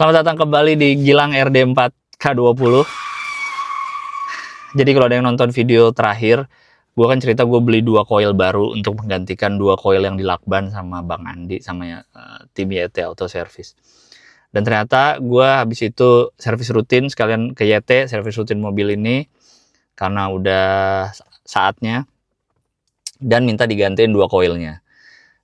Selamat datang kembali di Gilang RD4K20. Jadi kalau ada yang nonton video terakhir, gue kan cerita gue beli 2 coil baru untuk menggantikan 2 coil yang dilakban sama Bang Andi sama tim YT Auto Service. Dan ternyata gue habis itu servis rutin sekalian ke YT, servis rutin mobil ini karena udah saatnya, dan minta digantiin 2 coilnya.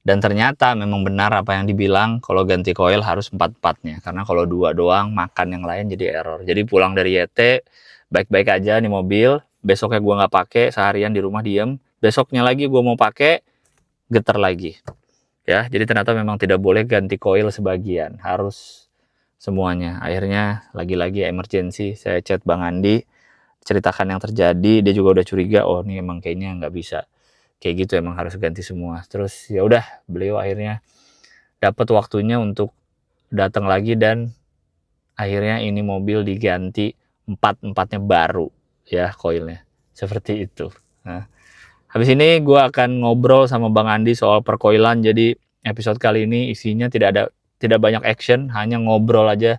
Dan ternyata memang benar apa yang dibilang, kalau ganti coil harus 4-4-nya. Karena kalau 2 doang, makan yang lain jadi error. Jadi pulang dari YT, baik-baik aja nih mobil. Besoknya gue nggak pakai, seharian di rumah diem. Besoknya lagi gue mau pakai, getar lagi. Ya, jadi ternyata memang tidak boleh ganti coil sebagian. Harus semuanya. Akhirnya lagi-lagi emergency, saya chat Bang Andi, ceritakan yang terjadi. Dia juga udah curiga, oh ini emang kayaknya nggak bisa. Kayak gitu, emang harus ganti semua. Terus ya udah, beliau akhirnya dapat waktunya untuk datang lagi, dan akhirnya ini mobil diganti 4-4-nya baru ya coilnya, seperti itu. Nah, habis ini gue akan ngobrol sama Bang Andi soal perkoilan. Jadi episode kali ini isinya tidak banyak action, hanya ngobrol aja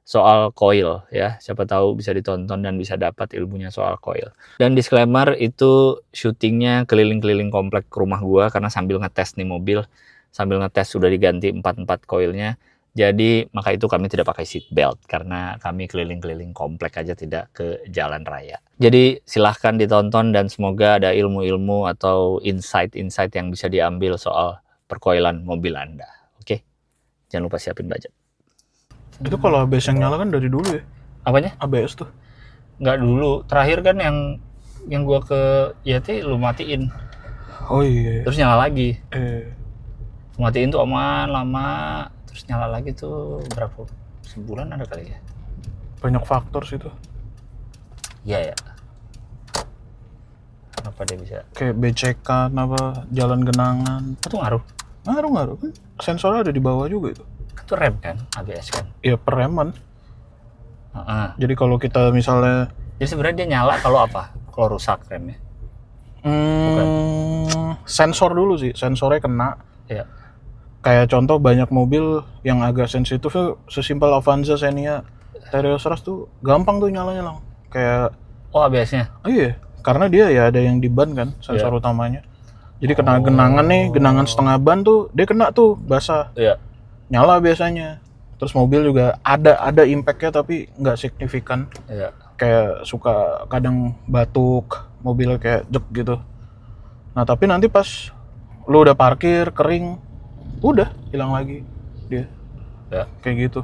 soal coil ya. Siapa tahu bisa ditonton dan bisa dapat ilmunya soal coil. Dan disclaimer, itu syutingnya keliling-keliling komplek rumah gua karena sambil ngetes nih mobil, sambil ngetes sudah diganti 4-4 coilnya. Jadi maka itu kami tidak pakai seat belt karena kami keliling-keliling komplek aja, tidak ke jalan raya. Jadi silahkan ditonton dan semoga ada ilmu-ilmu atau insight-insight yang bisa diambil soal perkoilan mobil Anda. Oke? Jangan lupa siapin budget. Itu kalau ABS yang nyala kan dari dulu ya? Apanya? ABS tuh? Nggak dulu. Terakhir kan yang gua ke YT lu matiin. Oh iya. Terus nyala lagi. Matiin Matiin tuh aman lama. Terus nyala lagi tuh berapa? Sebulan ada kali ya? banyak faktor sih tuh. Iya ya. Kenapa dia bisa? Kayak becekan apa, jalan genangan. Itu ngaruh. Ngaruh kan? Sensornya ada di bawah juga itu. Itu rem kan? ABS kan? Iya, pereman. Heeh. Jadi kalau kita misalnya Jadi sebenarnya dia nyala kalau apa? Kalau rusak remnya. sensor dulu sih, sensornya kena. Iya. Kayak contoh banyak mobil yang agak sensitif tuh, sesimpel Avanza, Xenia, Terios Rush tuh gampang tuh nyalanya lang. Kayak Oh, ABS-nya? iya, karena dia ya ada yang di ban kan, sensor utamanya. Jadi kena genangan nih, genangan setengah ban tuh, dia kena tuh basah. Iya. Nyala biasanya. Terus mobil juga ada impact-nya tapi nggak signifikan. Iya. Kayak suka kadang batuk, mobil kayak jek gitu. Nah tapi nanti pas lu udah parkir, kering, udah hilang lagi dia. Ya. Kayak gitu.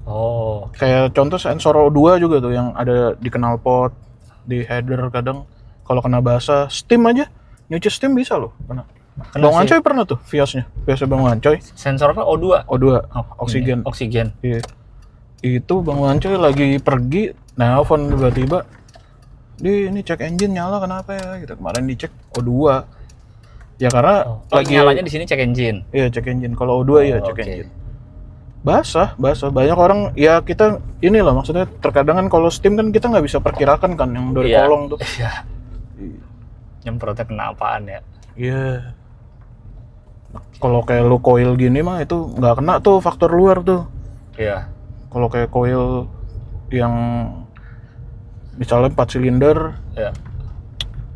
Oh. Kayak contoh sensor O2 juga tuh yang ada di knalpot, di header kadang. Kalau kena basah, steam aja. Nyuci steam bisa loh kena. Bang Wancoy pernah tuh Viosnya. Biasa Bang Wancoy. Sensornya O2. O2, Oksigen. Iya. Itu Bang Wancoy lagi pergi, nelfon tiba-tiba. Ini cek engine nyala kenapa ya? Gitu. Kemarin dicek O2. Ya karena lagi nyalanya di sini cek engine. Iya, cek engine. Kalau O2 ya cek engine. Basah. Banyak orang ya kita inilah maksudnya terkadang kan kalau steam kan kita nggak bisa perkirakan kan yang dari kolong tuh. Iya. Nyemprotnya kena apaan ya? Iya. Kalau kayak lu coil gini mah itu nggak kena tuh faktor luar tuh. Iya. Kalau kayak coil yang misalnya 4 silinder, Iya.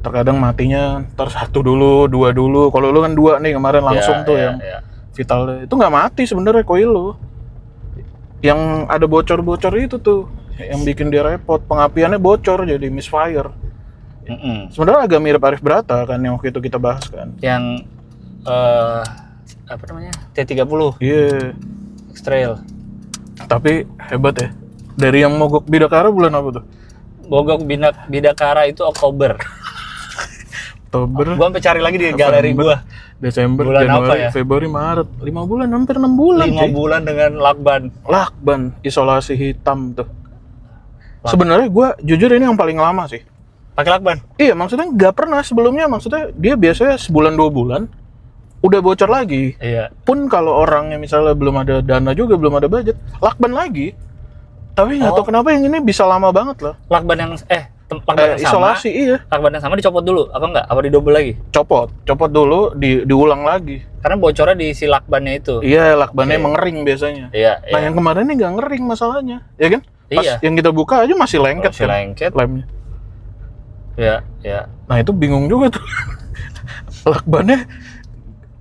terkadang matinya ntar 1 dulu, 2 dulu. Kalau lu kan 2 nih kemarin langsung tuh yang vital itu nggak mati sebenarnya coil lu. Yang ada bocor-bocor itu tuh yang bikin dia repot. Pengapiannya bocor jadi misfire. Sebenarnya agak mirip Arif Brata kan yang waktu itu kita bahas kan. Yang apa namanya? T30. Iya. X-Trail. Tapi hebat ya. Dari yang mogok Bidakara bulan apa tuh? Mogok Bidakara itu Oktober. Oktober. Gua sampai cari lagi di galeri gua. Desember, bulan Januari, apa ya? Februari, Maret. 5 bulan, hampir 6 bulan. 5 bulan dengan lakban. Lakban, isolasi hitam tuh. Sebenarnya gua jujur ini yang paling lama sih. Pakai lakban? Iya, maksudnya nggak pernah sebelumnya. Maksudnya dia biasanya sebulan 2 bulan udah bocor lagi. Iya. Pun kalau orangnya misalnya belum ada dana juga, belum ada budget, lakban lagi. Tapi nggak tahu kenapa yang ini bisa lama banget loh. Lakban yang lakban yang sama, isolasi, iya. lakban yang sama dicopot dulu, apa enggak? Apa didobel lagi? Copot dulu, diulang lagi. Karena bocornya di si lakbannya itu. Iya, lakbannya Oke. mengering biasanya. Iya, Nah, iya. yang kemarin ini nggak ngering masalahnya, ya kan? Pas Iya. yang kita buka aja masih lengket Masih kan, lengket. lemnya. Iya, iya. Nah, itu bingung juga tuh. Lakbannya,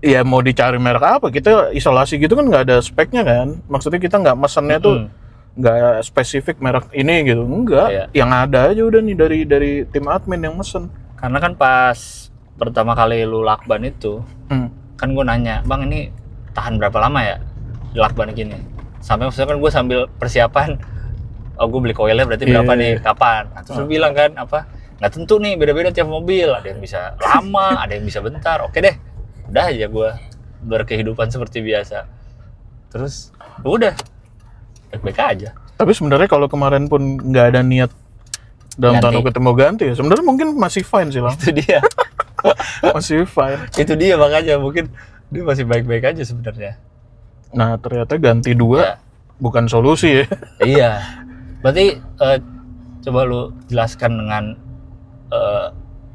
ya mau dicari merek apa? Kita isolasi gitu kan nggak ada speknya kan? Maksudnya kita nggak mesennya tuh nggak spesifik merek ini gitu, enggak. Iya. Yang ada aja udah nih dari tim admin yang mesen. Karena kan pas pertama kali lu lakban itu, Hmm. kan gue nanya, bang ini tahan berapa lama ya di lakban gini? Sampai maksudnya kan gue sambil persiapan, oh gue beli koilnya berarti berapa Iya. nih, kapan? Nah, terus lu bilang kan apa? Nggak tentu nih, beda-beda tiap mobil. Ada yang bisa lama, ada yang bisa bentar. Oke deh, udah aja gue berkehidupan seperti biasa. Terus udah baik-baik aja. Tapi sebenarnya kalau kemarin pun nggak ada niat dalam Ganti. tanda kutip mau ganti ya, sebenarnya mungkin masih fine sih lah, Itu dia. masih fine. Itu dia makanya mungkin dia masih baik-baik aja sebenarnya. Nah, ternyata ganti dua Ya. bukan solusi ya. Iya. Berarti coba lu jelaskan dengan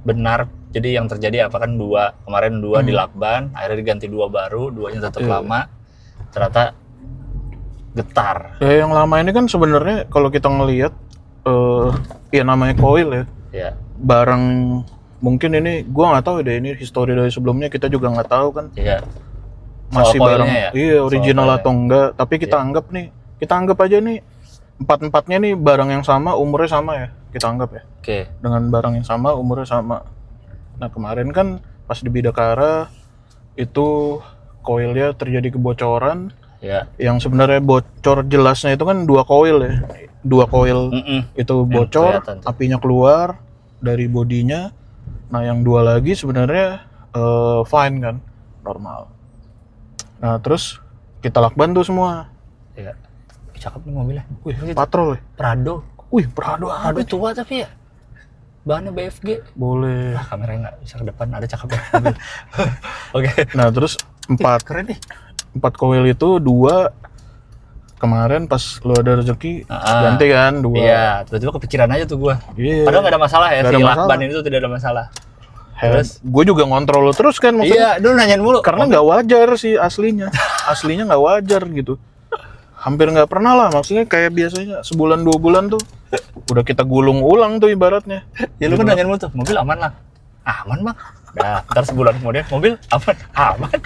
benar. Jadi yang terjadi apa kan kemarin dua di lakban, akhirnya diganti dua baru, duanya tetap Iya. lama. Ternyata getar. Ya, yang lama ini kan sebenarnya kalau kita ngelihat ya namanya coil ya, Ya. barang mungkin ini gua nggak tahu deh, ini histori dari sebelumnya kita juga nggak tahu kan, Iya. masih Soal barang coilnya ya? iya original Soal atau enggak, tapi kita anggap aja nih empat-empatnya nih barang yang sama, umurnya sama ya, kita anggap ya, Oke. dengan barang yang sama, umurnya sama. Nah, kemarin kan pas di Bidakara itu coilnya terjadi kebocoran, Ya. yang sebenarnya bocor jelasnya itu kan dua coil ya, dua coil itu bocor, kelihatan tuh. apinya keluar dari bodinya. Nah, yang dua lagi sebenarnya fine kan, normal. Nah, terus kita lakban tuh semua. Ya. Cakep nih mobilnya. Wih, patrol ya. Prado. Wih, Prado Prado apa? tua tapi ya. Bahannya BFG. Boleh. Ah, kameranya nggak bisa ke depan, ada cakepnya. Oke. Nah, terus empat Keren nih. coil itu dua kemarin pas lo ada rezeki ganti kan dua. Iya, tiba-tiba kepikiran aja tuh gua. Iya. Padahal nggak ada masalah ya, Nggak si ada masalah. lakban itu tidak ada masalah. Terus gue juga ngontrol lo terus kan maksudnya. Iya, dulu nanyain mulu. Karena nggak wajar sih aslinya. Aslinya nggak wajar gitu. Hampir nggak pernah lah, maksudnya kayak biasanya sebulan 2 bulan tuh udah kita gulung ulang tuh ibaratnya. Ya lu kan nanyain mulu tuh, mobil aman lah. Aman bang. Nah, ntar sebulan kemudian mobil aman. Aman.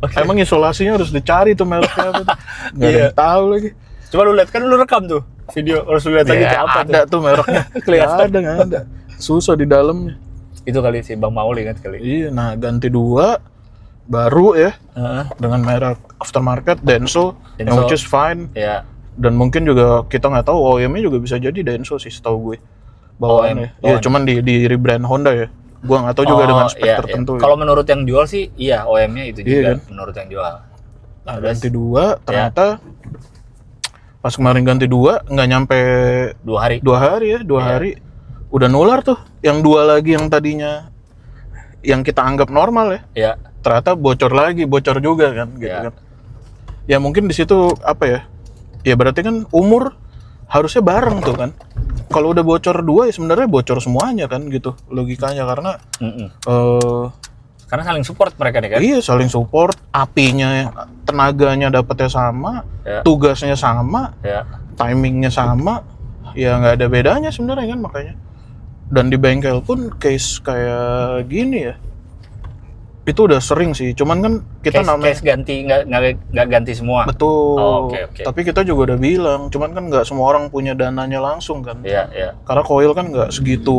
Oke. Emang isolasinya harus dicari tuh mereknya apa tuh. Nggak ada Iya. yang tahu lagi. Coba lu lihat, kan lu rekam tuh video, harus lu lihat lagi Ya, kayak apa ada tuh mereknya. Kelihatan. Nggak ada. Susah di dalamnya. Itu kali sih Bang Mauli kan kali. Iya, nah ganti dua baru ya Heeh. dengan merek aftermarket Denso, yang Denso. which is fine. Ya. Dan mungkin juga kita nggak tahu OEM-nya juga bisa jadi Denso sih setahu gue. Bawaannya. OEM. Iya, cuman di rebrand Honda ya. Gua nggak tahu juga dengan spek iya, tertentu. iya. Kalau menurut yang jual sih, iya OEM-nya itu Iya, juga kan? menurut yang jual. Nah, Terus, ganti dua, ternyata pas kemarin ganti dua nggak nyampe 2 hari. 2 hari ya, 2 Iya. hari udah nular tuh. Yang dua lagi yang tadinya yang kita anggap normal ya, Ya. ternyata bocor juga kan, gitu Iya. kan. Ya mungkin di situ apa ya? Ya berarti kan umur harusnya bareng tuh kan. Kalau udah bocor dua ya sebenarnya bocor semuanya kan gitu logikanya, karena Karena saling support mereka nih kan. iya saling support, apinya, tenaganya dapatnya sama, Ya. tugasnya sama, Ya. timingnya sama, ya nggak ada bedanya sebenarnya kan makanya. Dan di bengkel pun case kayak gini ya, itu udah sering sih. Cuman kan kita namanya Case ganti nggak ganti semua. betul. Oh, oke. Tapi kita juga udah bilang, cuman kan nggak semua orang punya dananya langsung kan. Iya, iya, Karena coil kan nggak segitu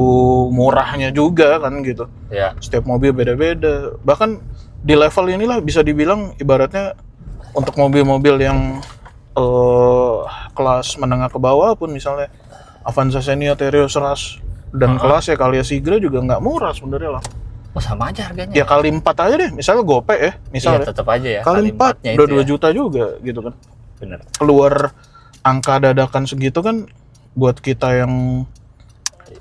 murahnya juga kan gitu. iya. Setiap mobil beda-beda. Bahkan di level inilah bisa dibilang ibaratnya untuk mobil-mobil yang kelas menengah ke bawah pun, misalnya Avanza Xenia, Terios, Rush, dan kelasnya Calya Sigra juga nggak murah sebenarnya lah. Oh, sama aja harganya. Ya kali 4 aja deh, misalnya Gope ya, Iya, misalnya. tetap aja ya. Kali 4 empatnya udah itu 2 ya. juta juga gitu kan. Bener. Keluar angka dadakan segitu kan buat kita yang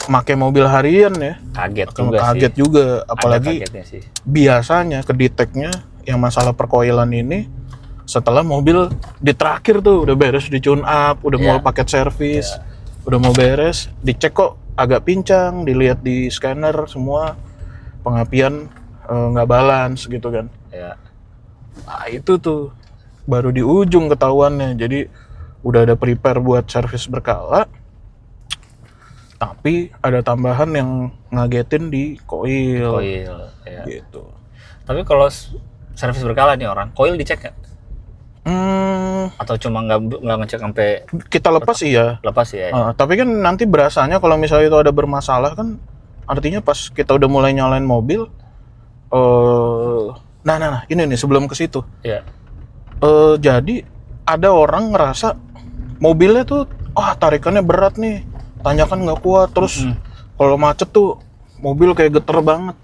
pakai mobil harian ya, Kaget juga kaget sih. juga. Ada Apalagi kagetnya sih. biasanya kedeteknya yang masalah perkoilan ini setelah mobil di terakhir tuh udah beres di tune up, udah Iya. mau paket servis. Udah mau beres, dicek kok agak pincang, dilihat di scanner semua pengapian nggak balance gitu kan. Ya. Nah itu tuh baru di ujung ketahuannya. Jadi udah ada prepare buat servis berkala, tapi ada tambahan yang ngagetin di koil. Ya. Gitu. Tapi kalau servis berkala nih orang, koil dicek nggak? Atau cuma nggak ngecek sampai Kita lepas iya. lepas ya? Tapi kan nanti berasanya kalau misalnya itu ada bermasalah kan, artinya pas kita udah mulai nyalain mobil, nah ini nih sebelum ke situ. Iya. Jadi ada orang ngerasa mobilnya tuh, tarikannya berat nih, tanjakan nggak kuat, terus kalau macet tuh mobil kayak geter banget.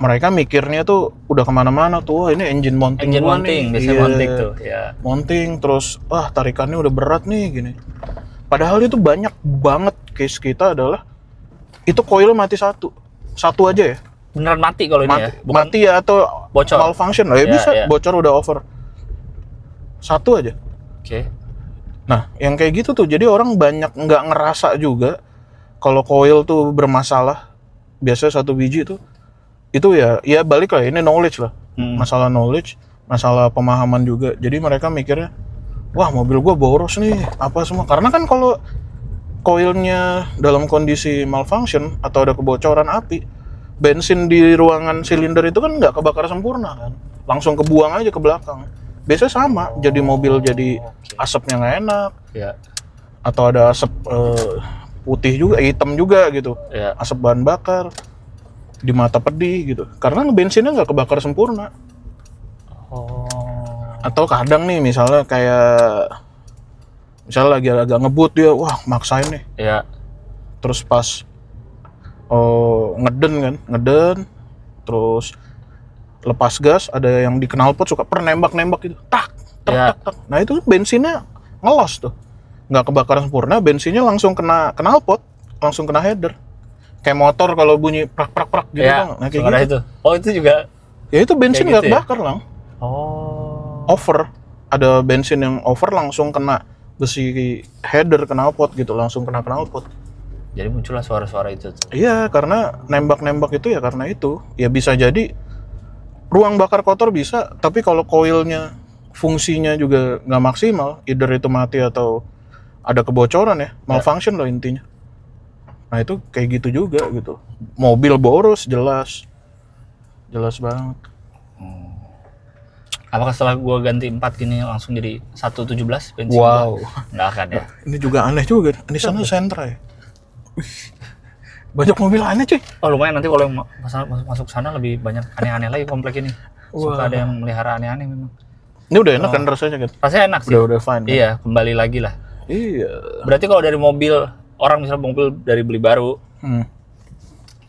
Mereka mikirnya tuh udah kemana-mana tuh, wah ini engine mounting biasanya mounting tuh ya. Mounting terus, tarikannya udah berat nih gini. Padahal itu banyak banget case kita adalah itu koil mati satu aja ya. Beneran mati kalau ini ya? Bukan Mati ya atau bocor, malfunction lah ya, bisa bocor udah over. Satu aja. Oke. Nah yang kayak gitu tuh jadi orang banyak nggak ngerasa juga kalau koil tuh bermasalah. Biasanya satu biji tuh itu ya balik lah, ini knowledge lah. Masalah knowledge, masalah pemahaman juga. Jadi mereka mikirnya, wah mobil gua boros nih apa semua, karena kan kalau koilnya dalam kondisi malfunction atau ada kebocoran api, bensin di ruangan silinder itu kan nggak kebakar sempurna kan, langsung kebuang aja ke belakang. Biasanya sama, jadi mobil jadi asapnya nggak enak ya. Atau ada asap putih juga, hitam juga gitu ya. Asap bahan bakar di mata pedih gitu, karena bensinnya nggak kebakar sempurna. Atau kadang nih misalnya lagi agak ngebut dia, wah maksain nih ya. Terus pas ngeden terus lepas gas, ada yang di knalpot suka nembak gitu, tak. Nah itu bensinnya ngelos tuh, nggak kebakar sempurna, bensinnya langsung kena knalpot, langsung kena header. Kayak motor kalau bunyi prak gitu kan. Nah kayak gitu. Itu. Oh itu juga. Ya itu bensin nggak gitu kebakar lang. Over. Ada bensin yang over langsung kena besi header knalpot gitu, langsung kena knalpot. Jadi muncullah suara-suara itu tuh. Iya, karena nembak itu ya karena itu. Ya bisa jadi ruang bakar kotor bisa, tapi kalau koilnya fungsinya juga nggak maksimal, either itu mati atau ada kebocoran ya, malfunction loh intinya. Nah itu kayak gitu juga gitu. Mobil boros jelas banget. Apakah setelah gua ganti 4 gini langsung jadi 117 bensin? Wow. Nggak akan ya. Ini juga aneh juga. Ini sana Sentra ya. Banyak mobil aneh cuy. Oh lumayan, nanti kalau yang masuk sana lebih banyak aneh-aneh lagi komplek ini. Suka ada yang melihara aneh-aneh memang. Ini udah enak kan rasanya kan? Rasanya enak sih. Udah fine kan? Iya, kembali lagi lah. Iya. Berarti kalau dari mobil, orang misalnya mobil dari beli baru,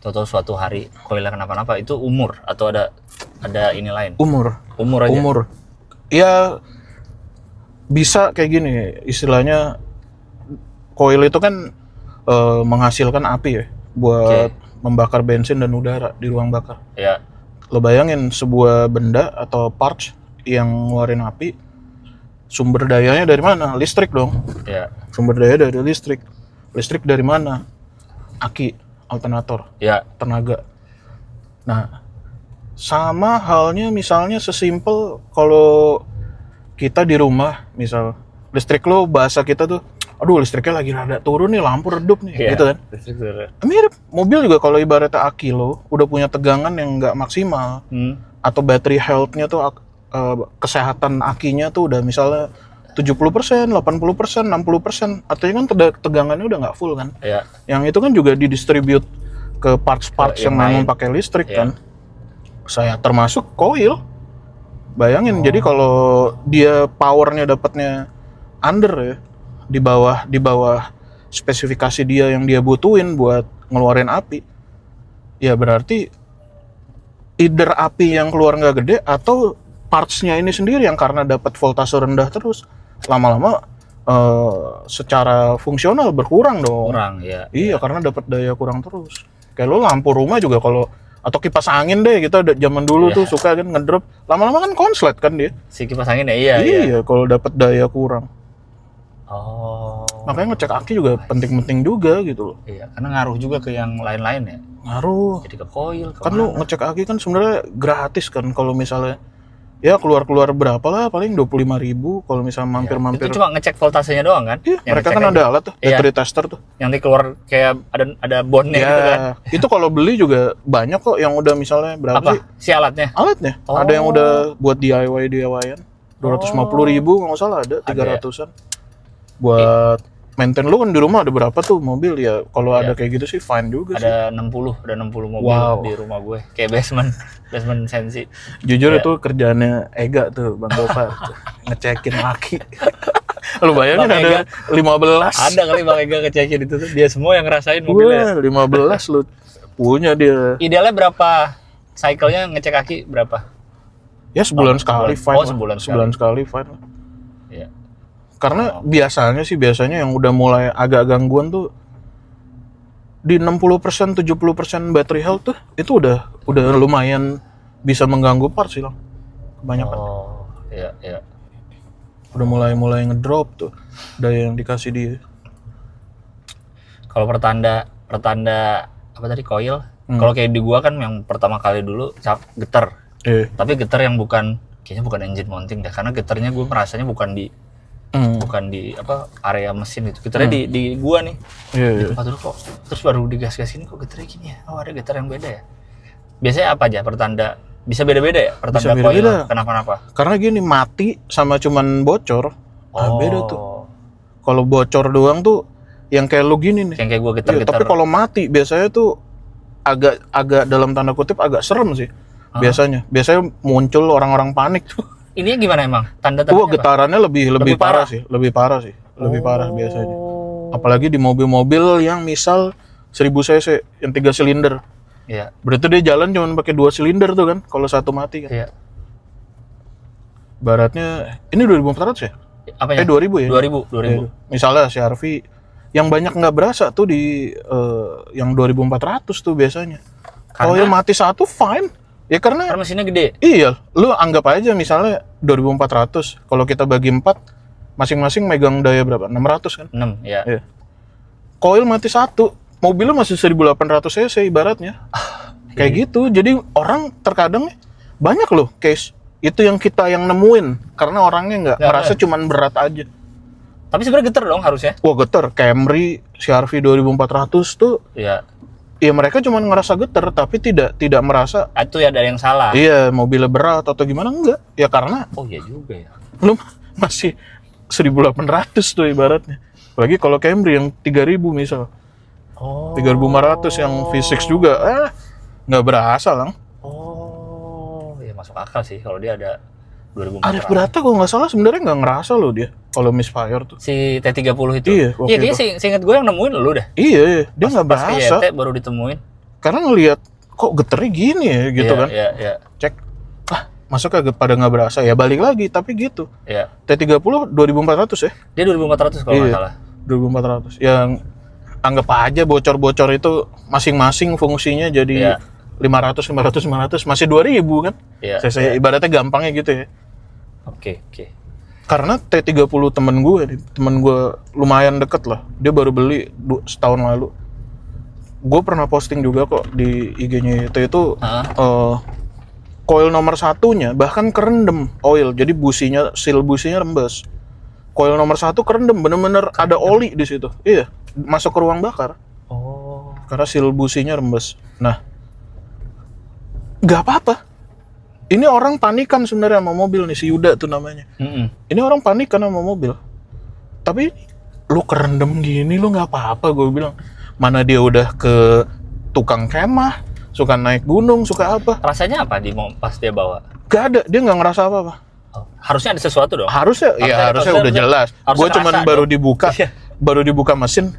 atau suatu hari koilnya kenapa-napa, itu umur atau ada ini lain? Umur aja. Ya bisa kayak gini, istilahnya koil itu kan menghasilkan api ya, buat membakar bensin dan udara di ruang bakar. Iya. Lo bayangin sebuah benda atau parts yang ngeluarin api, sumber dayanya dari mana? Listrik dong. Iya. Sumber daya dari listrik. Listrik dari mana? Aki, alternator, tenaga. Nah, sama halnya misalnya sesimpel kalau kita di rumah, misal listrik lo, bahasa kita tuh, aduh listriknya lagi rada turun nih, lampu redup nih, gitu kan. Mirip, mobil juga kalau ibaratnya aki lo udah punya tegangan yang nggak maksimal, atau battery health-nya tuh, kesehatan akinya tuh udah misalnya 70%, 80%, 60%, artinya kan tegangannya udah nggak full kan. Yang itu kan juga didistribute ke parts-parts yang memang pakai listrik kan. Saya termasuk koil. Bayangin, jadi kalau dia powernya dapatnya under ya, di bawah spesifikasi dia yang dia butuhin buat ngeluarin api, ya berarti either api yang keluar nggak gede atau partsnya ini sendiri yang karena dapat voltase rendah terus lama-lama secara fungsional berkurang dong. Iya, karena dapat daya kurang terus. Kayak lo lampu rumah juga kalau, atau kipas angin deh, kita zaman dulu tuh suka kan ngedrop, lama-lama kan konslet kan dia. Si kipas angin ya, iya. Kalau dapat daya kurang. Makanya ngecek aki juga penting-penting juga gitu loh. Iya, karena ngaruh juga ke yang lain-lain ya. Ngaruh. Jadi ke koil. Kan lu ngecek aki kan sebenarnya gratis kan kalau misalnya ya keluar berapa lah, paling 25.000 kalau misalnya mampir-mampir. Itu cuma ngecek voltasenya doang kan? Iya, mereka kan ada alat tuh, battery tester tuh. Yang keluar kayak ada bondnya gitu kan. Itu kalau beli juga banyak kok yang udah misalnya berapa Apa? sih? Si alatnya? Alatnya. Ada yang udah buat DIY-an. 250.000 nggak salah ada, 300-an. Buat maintain lu kan di rumah ada berapa tuh mobil ya? Kalau ada kayak gitu sih fine juga sih. Ada 60 mobil di rumah gue. Kayak basement sensi. Jujur itu kerjaannya Ega tuh, Bang Gopar. Ngecekin laki. Lu bayangin Bang ada 15. Ada kali Bang Ega ngecekin itu tuh. Dia semua yang ngerasain mobilnya. 15 lu punya dia. Idealnya berapa cycle-nya ngecek kaki berapa? Ya sebulan sekali fine. Oh, sebulan sekali fine. Iya. Karena biasanya yang udah mulai agak gangguan tuh di 60%, 70% battery health tuh itu udah lumayan bisa mengganggu parts sih, kebanyakan. Oh, iya. Udah mulai ngedrop tuh daya yang dikasih dia. Kalau pertanda apa tadi coil? Kalau kayak di gua kan yang pertama kali dulu getar. Tapi getar yang kayaknya bukan engine mounting deh, karena getarnya gua merasanya bukan di apa area mesin itu. Getarnya di gua nih. Iya. Dulu kok terus baru digas-gasin kok getarnya gini ya. Oh, ada getar yang beda ya. Biasanya apa aja pertanda? Bisa beda-beda ya pertanda coil kenapa-napa? Karena gini, mati sama cuman bocor. Beda tuh. Kalau bocor doang tuh yang kayak lu gini nih. Yang kayak gua getar-getar. Tapi kalau mati biasanya tuh agak dalam tanda kutip agak serem sih. Biasanya muncul orang-orang panik tuh. Ini gimana emang? Tanda-tandanya getarannya lebih parah sih. Lebih parah biasanya. Apalagi di mobil-mobil yang misal 1000 cc yang 3 silinder. Iya. Berarti dia jalan cuma pakai 2 silinder tuh kan kalau satu mati kan. Iya. Baratnya ini 2400 ya? Apanya? 2000 ya? 2000. Misalnya CR-V yang banyak nggak berasa tuh di yang 2400 tuh biasanya. Kalau yang mati satu fine. Ya karena mesinnya gede. Iya, lu anggap aja misalnya 2400. Kalau kita bagi 4, masing-masing megang daya berapa? 600 kan? 6, ya. Coil mati satu, mobilnya masih 1800 cc ibaratnya. Kayak gitu. Jadi orang terkadang banyak loh case itu yang kita yang nemuin karena orangnya nggak ngerasa cuman berat aja. Tapi sebenarnya getar dong harusnya. Wah, getar. Camry CR-V 2400 tuh. Iya. Ya mereka cuma ngerasa getar tapi tidak merasa itu ya ada yang salah. Iya, mobilnya berat atau gimana, enggak. Ya karena iya juga ya. Lu masih 1800 tuh ibaratnya. Apalagi kalau Camry yang 3000 misal. 3500 yang V6 juga nggak berasa lang. Ya masuk akal sih kalau dia ada 2400. Arif Brata kalau nggak salah sebenarnya nggak ngerasa loh dia kalau misfire tuh. Si T30 itu. Iya, kayaknya seingat gue yang nemuin lu deh. Iya, dia nggak berasa. Pas baru ditemuin. Karena ngelihat kok geternya gini ya gitu kan. Iya. Cek, masuk kagak pada nggak berasa ya balik lagi tapi gitu. Iya. T30 2400 ya? Dia 2400 kalau nggak salah. 2400. Yang anggap aja bocor-bocor itu masing-masing fungsinya jadi 500 masih 2000 kan? Iya. Saya ibaratnya gampangnya gitu ya. Oke. Karena T30 temen gue lumayan deket lah. Dia baru beli setahun lalu. Gue pernah posting juga kok di IG-nya itu coil nomor satunya bahkan kerendam oil. Jadi seal businya rembes. Coil nomor 1 kerendam, bener-bener ada oli di situ. Iya, masuk ke ruang bakar. Karena seal businya rembes. Nah, nggak apa-apa. Ini orang panikan sebenarnya sama mobil nih, si Yuda tuh namanya. Ini orang panikan sama mobil. Tapi lu kerendam gini lu nggak apa-apa, gue bilang. Mana dia udah ke tukang kemah, suka naik gunung, suka apa. Rasanya apa pas dia bawa? Gak ada, dia nggak ngerasa apa-apa. Harusnya ada sesuatu dong? Harusnya udah jelas. Gue cuman baru dibuka mesin.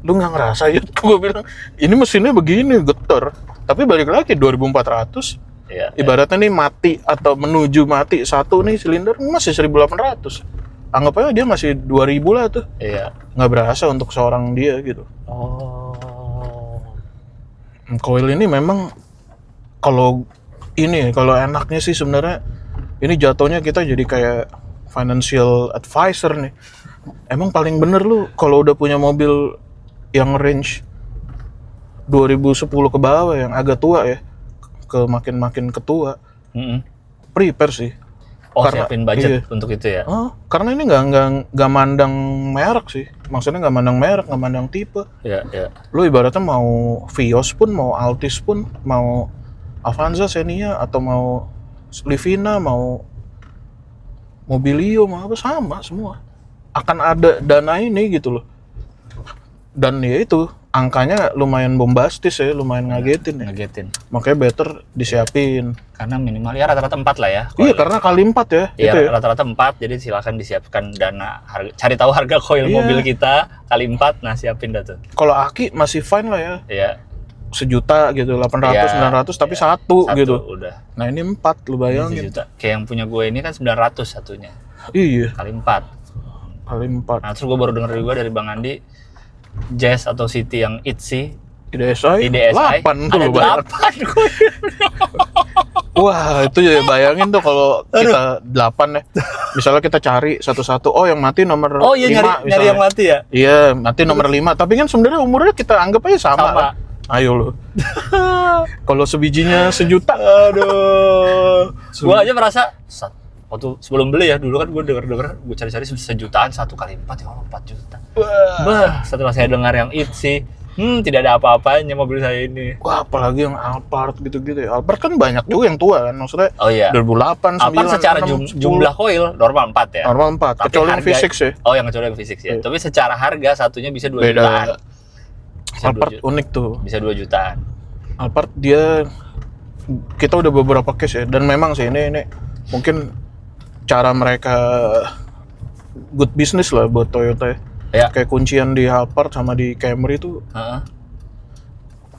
Lu nggak ngerasa ya? Gue bilang, ini mesinnya begini, getar. Tapi balik lagi 2400. Iya, ibaratnya nih mati atau menuju mati satu nih silinder masih 1800. Anggap aja dia masih 2000 lah tuh. Iya. Nggak berasa untuk seorang dia gitu. Coil ini memang kalau enaknya sih sebenarnya ini jatuhnya kita jadi kayak financial advisor nih. Emang paling bener lu kalau udah punya mobil yang range 2010 ke bawah yang agak tua ya, ke makin ketua, prepare sih. Oh, Karena- siapin budget iya. untuk itu ya. Karena ini nggak mandang merek sih, maksudnya nggak mandang merek, nggak mandang tipe. Iya, iya. Lu ibaratnya mau Vios pun, mau Altis pun, mau Avanza, Xenia, atau mau Livina, mau Mobilio, mau apa, sama semua. Akan ada dana ini gitu loh. Dan ya itu, angkanya lumayan bombastis ya, lumayan ngagetin ya. Ngagetin. Makanya better disiapin. Karena minimal ya rata-rata 4 lah ya. Iya, karena kali 4 ya. Iya, itu ya. rata-rata 4, jadi silakan disiapkan dana cari tahu harga koil Iya. mobil kita kali 4, nah siapin dah tuh. Kalau Aki masih fine lah ya. Iya. 1 juta gitu, 800, Iya, 900, tapi iya. satu gitu. Udah. Nah ini 4, lu bayangin. 1 juta. Kayak yang punya gue ini kan 900 satunya. Iya, Kali 4. kali 4. Nah, terus gue baru denger juga dari Bang Andi, Jazz atau City yang Itzy, IDSI, IDSI 8 tuh ada lu bayangin. 8 koil. Wah, itu ya bayangin tuh kalau kita 8 ya. Misalnya kita cari satu-satu, oh yang mati nomor 5 Oh iya, nyari yang mati ya? Iya, mati nomor 5. Tapi kan sebenarnya umurnya kita anggap aja sama. Sama. Ayo lu. Kalau sebijinya 1 juta. Aduh. Gue aja merasa waktu sebelum beli ya, dulu kan gue denger gue cari-cari 1 jutaan 1 kali 4 ya Allah 4 juta. Bah, setelah saya dengar yang Itzy, tidak ada apa-apanya mobil saya ini. Wah, apalagi yang Alphard gitu-gitu ya. Alphard kan banyak juga yang tua kan. Maksudnya Oh iya. 2008, 9, Apa secara 6, 10. jumlah koil normal 4 ya? Normal 4, Tapi kecuali yang harga- V6 ya. Oh, yang kecuali yang V6 ya. Iya. Tapi secara harga satunya bisa 2 Beda. jutaan. Bisa 2 Alphard unik tuh. Bisa 2 jutaan. Alphard dia, kita udah beberapa case ya. Dan memang sih ini mungkin cara mereka good business lah buat Toyota ya. Ya. Kayak kuncian di Alphard sama di Camry itu Heeh.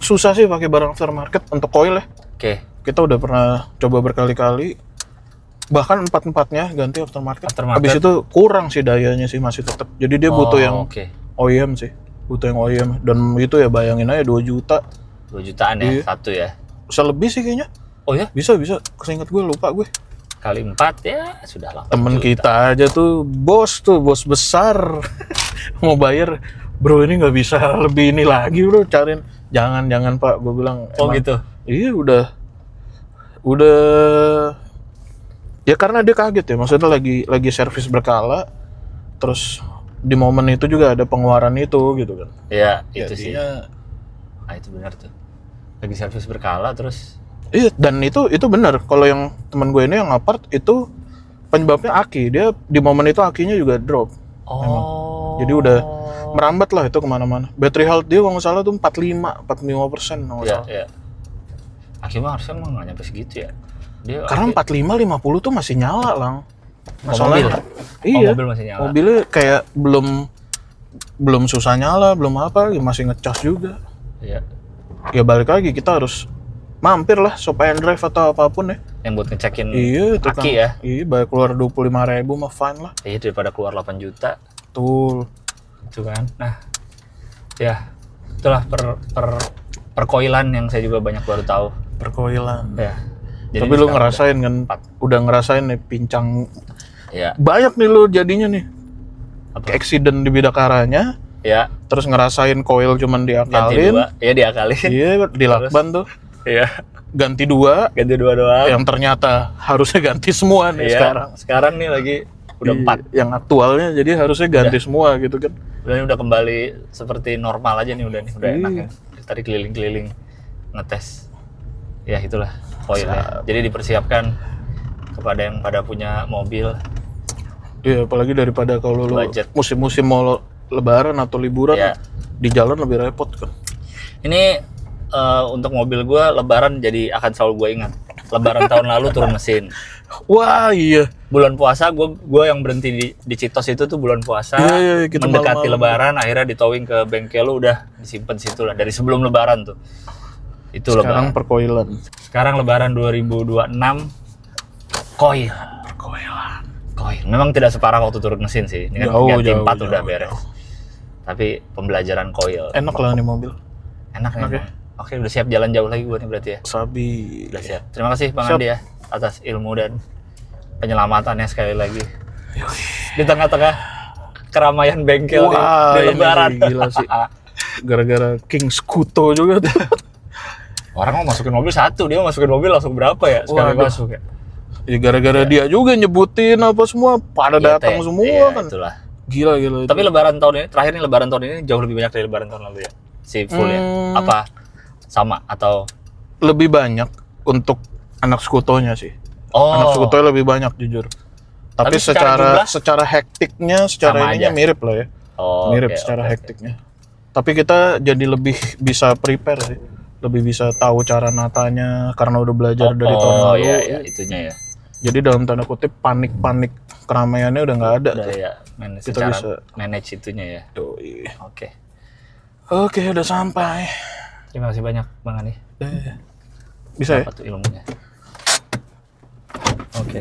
susah sih pakai barang aftermarket untuk coil ya. Oke. Kita udah pernah coba berkali-kali, bahkan 4-4-nya ganti aftermarket. Aftermarket. Habis itu kurang sih dayanya sih, masih tetap. Jadi dia butuh yang Oke. OEM sih, butuh yang OEM. Dan itu ya bayangin aja 2 juta, 2 jutaan ya, Iya. satu ya. bisa lebih sih kayaknya. Oh ya, Bisa, keseingat gue, lupa gue. kali 4 ya sudah lah. Temen kita aja tuh, bos besar. Mau bayar, bro ini nggak bisa lebih ini lagi bro, cariin. Jangan Pak, gue bilang. Oh emang- gitu. Iya udah ya karena dia kaget ya, maksudnya lagi servis berkala, terus di momen itu juga ada pengeluaran itu gitu kan. Iya, itu sih. Jadinya- Nah, itu benar tuh. Lagi servis berkala terus. Iya, dan itu benar. Kalau yang teman gue ini yang Alphard itu penyebabnya aki, dia di momen itu akinya juga drop, Oh. Jadi udah merambat lah itu kemana-mana. Battery health dia kalau nggak salah tuh 45% kalau nggak Iya, salah. iya. Akhirnya harusnya emang nggak nyampe segitu ya. Dia Karena 45-50 tuh masih nyala lang. Masalahnya, mobil? iya. Mobil masih nyala. Mobilnya kayak belum susah nyala, belum apa, masih ngecas juga. Iya. Ya balik lagi kita harus mampir lah shop and drive atau apapun ya. Yang buat ngecekin Iya, itu aki ya. Iya, bayar keluar 25.000 mah fine lah. Iya, daripada keluar 8 juta. Betul. Itu kan. Nah, ya itulah perkoilan yang saya juga banyak baru tahu. Perkoilan. Ya. Tapi ini lu sekarang ngerasain kan, empat. udah ngerasain nih pincang Ya. banyak nih lu jadinya nih. Apa? Accident di bidakaranya, Ya. terus ngerasain koil cuman Ganti diakalin. 2. Ya diakalin. Iya, di lakban tuh. Iya. Ganti 2, Ganti 2 doang. yang ternyata harusnya ganti semua nih Iya. sekarang. Sekarang nih lagi udah 4. Yang aktualnya jadi harusnya ganti semua gitu kan. Udah kembali seperti normal aja nih udah Iya. enak ya. Tadi keliling-keliling ngetes. Ya itulah koilnya. Jadi dipersiapkan kepada yang pada punya mobil. Iya, apalagi daripada kalau lu Budget. musim-musim mau lebaran atau liburan, Iya. di jalan lebih repot kan. Ini untuk mobil gue lebaran jadi akan selalu gue ingat. Lebaran tahun lalu turun mesin. Wah, iya. Bulan puasa gue yang berhenti di Citos itu tuh bulan puasa. Iya, gitu mendekati malam-malam. lebaran akhirnya ditowing ke bengkel lu udah disimpan situ lah dari sebelum lebaran tuh. Itu Sekarang lebaran. perkoilan. Sekarang lebaran 2026 koil. Perkoilan. Koil. Memang tidak separah waktu turun mesin sih. Ini kan Jauh, ganti jauh, 4 udah jauh, beres. jauh. Tapi pembelajaran koil. Enak lah nih mobil. Enak Enak ya. Oke, udah siap jalan jauh lagi gue nih berarti ya. Sabi. Udah siap. Terima kasih Bang Siap. Andi ya atas ilmu dan penyelamatannya sekali lagi. Di tengah-tengah keramaian bengkel Wah, di ini Lebaran. gila sih. Gara-gara King Skuto juga tuh. Orang mau masukin mobil satu, dia masukin mobil langsung berapa ya sekali Waduh. masuk ya? Ya gara-gara dia juga nyebutin apa semua pada datang semua iya, kan. Itulah. Gila itu. Tapi Lebaran tahun ini, terakhir nih Lebaran tahun ini jauh lebih banyak dari Lebaran tahun lalu ya. Si full ya. Apa sama atau lebih banyak untuk anak skutonya sih. Anak skutonya lebih banyak jujur. Tapi secara secara hektiknya, secara sama ininya aja. mirip lah ya. Mirip secara hektiknya. Tapi kita jadi lebih bisa prepare sih. Lebih bisa tahu cara natanya karena udah belajar dari tahun lalu. Iya, itunya ya. Jadi dalam tanda kutip panik-panik keramaiannya udah nggak ada. Udah ya, Kita bisa manage itunya ya. Doi. Oke. Oke, udah sampai. Terima kasih banyak Bang Ani. Bisa ya? Apa tuh ilmunya? Oke.